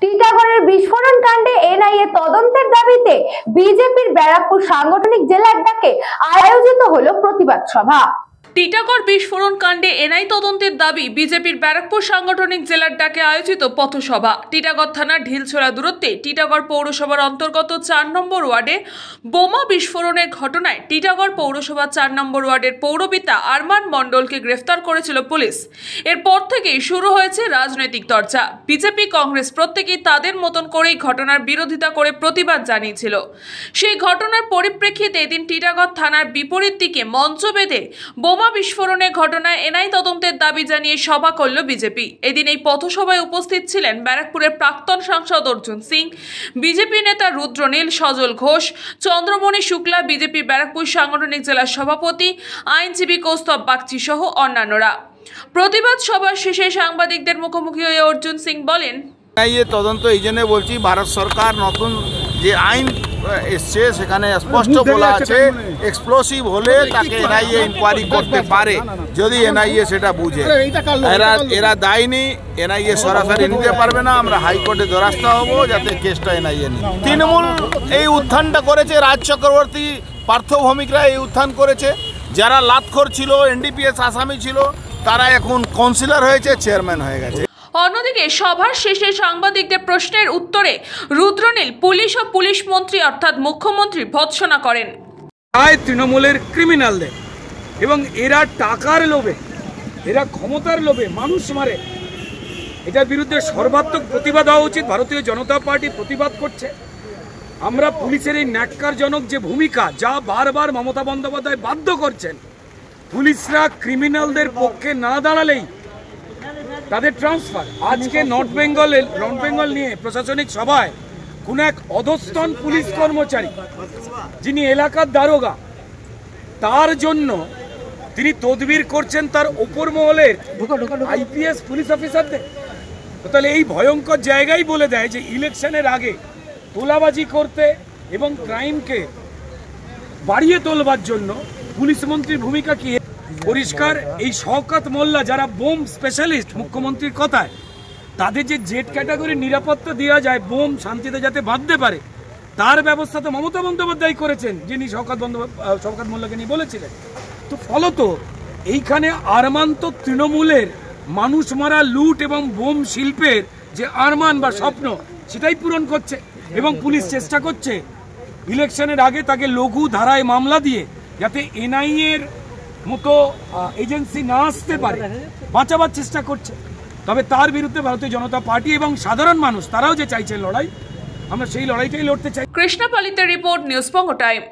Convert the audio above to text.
টিটাগড়ের বিস্ফোরণ কাণ্ডে এনআইএ তদন্তের দাবিতে বিজেপির ব্যারাকপুর সাংগঠনিক জেলার ডাকে আয়োজিত হলো প্রতিবাদ সভা। টিটাগড় বিস্ফোরণ কাণ্ডে এনআইএ তদন্তের দাবি বিজেপির ব্যারাকপুর সাংগঠনিক জেলার ডাকে আয়োজিত পথসভা। টিটাগড় থানার ঢিলছোড়া দূরত্বে টিটাগড় পৌরসভার অন্তর্গত ৪ নম্বর ওয়ার্ডে বোমা বিস্ফোরণের ঘটনায় টিটাগড় পৌরসভা ৪ নম্বর ওয়ার্ডের পৌরপিতা আরমান মণ্ডলকে গ্রেফতার করেছিল পুলিশ। এরপর থেকেই শুরু হয়েছে রাজনৈতিক চর্চা। বিজেপি কংগ্রেস প্রত্যেকেই তাদের মতন করেই ঘটনার বিরোধিতা করে প্রতিবাদ জানিয়েছিল। সেই ঘটনার পরিপ্রেক্ষিতে এদিন টিটাগড় থানার বিপরীত দিকে মঞ্চ বেঁধে বোমা বিস্ফোরণের ঘটনায় এনআইএ তদন্তের দাবি জানিয়ে সভা করল বিজেপি। এদিন এই পথসভায় উপস্থিত ছিলেন ব্যারাকপুরের প্রাক্তন সাংসদ অর্জুন সিং, বিজেপি নেতা রুদ্রনীল, সজল ঘোষ, চন্দ্রমণি শুক্লা, বিজেপি ব্যারাকপুর সাংগঠনিক জেলার সভাপতি আইনজীবী কৌস্তব বাগচি সহ অন্যান্যরা। প্রতিবাদ সভা শেষে সাংবাদিকদের মুখোমুখি হয়ে অর্জুন সিং বলেন, এনআইএ তদন্ত এই জন্য বলছি, ভারত সরকার নতুন যে আইন এসছে সেখানে স্পষ্ট বলা আছে এক্সপ্লোসিভ হলে তাকে এনআইএ ইনকোয়ারি করতে পারে যদি এনআইএ সেটা বুঝে। এরা দায়নি, এনআইএ সরাসরি নিতে পারবে না। আমরা হাইকোর্টে দ্বারস্থ হব যাতে কেসটা এনআইএ নিই। তৃণমূল এই উত্থানটা করেছে, রাজ চক্রবর্তী, পার্থ ভৌমিকরা এই উত্থান করেছে। যারা লাতখোর ছিল, এনডিপিএস আসামি ছিল, তারা এখন কাউন্সিলর হয়েছে, চেয়ারম্যান হয়ে গেছে। অন্যদিকে সভার শেষে সাংবাদিকদের প্রশ্নের উত্তরে রুদ্রনীল পুলিশ ও পুলিশ মন্ত্রী অর্থাৎ মুখ্যমন্ত্রী ভৎসনা করেন। তৃণমূলের ক্রিমিনালদের এবং এরা টাকার লোভে, এরা ক্ষমতার লোভে মানুষ মারে, এটার বিরুদ্ধে সর্বাত্মক প্রতিবাদ হওয়া উচিত। ভারতীয় জনতা পার্টি প্রতিবাদ করছে। আমরা পুলিশের এই ন্যাক্কারজনক যে ভূমিকা, যা বারবার মমতা বন্দ্যোপাধ্যায় বাধ্য করছেন, পুলিশরা ক্রিমিনালদের পক্ষে না দাঁড়ালেই তাদের ট্রান্সফার। আজকে নর্থ বেঙ্গল নিয়ে প্রশাসনিক সভায় কোন এক অধস্তন পুলিশ কর্মচারী যিনি এলাকার দারোগা, তার জন্য তিনি তদবির করছেন তার ওপর মহলের আইপিএস পুলিশ অফিসারদের। তাহলে এই ভয়ঙ্কর জায়গায় বলে দেয় যে ইলেকশনের আগে তোলাবাজি করতে এবং ক্রাইমকে বাড়িয়ে তোলবার জন্য পুলিশ মন্ত্রীর ভূমিকা কি পরিষ্কার। এই শওকত মোল্লা যারা বোম স্পেশালিস্ট, মুখ্যমন্ত্রীর কথায় তাদের যে জেড ক্যাটাগরির নিরাপত্তা দেওয়া যায় বোম শান্তিতে যাতে বাঁধতে পারে, তার ব্যবস্থা তো মমতা বন্দ্যোপাধ্যায় করেছেন, যিনি শওকত মোল্লাকে নিয়ে বলেছিলেন। তো ফলত এইখানে আরমান তো তৃণমূলের মানুষ মারা, লুট এবং বোম শিল্পের যে আরমান বা স্বপ্ন, সেটাই পূরণ করছে। এবং পুলিশ চেষ্টা করছে ইলেকশনের আগে তাকে লঘু ধারায় মামলা দিয়ে যাতে এনআইএর মতো এজেন্সি না আসতে পারে, বাঁচাবার চেষ্টা করছে। তবে তার বিরুদ্ধে ভারতীয় জনতা পার্টি এবং সাধারণ মানুষ তারাও যে চাইছে লড়াই, আমরা সেই লড়াইটাই লড়তে চাই। কৃষ্ণা পালিতের রিপোর্ট, নিউজ বঙ্গ টাইম।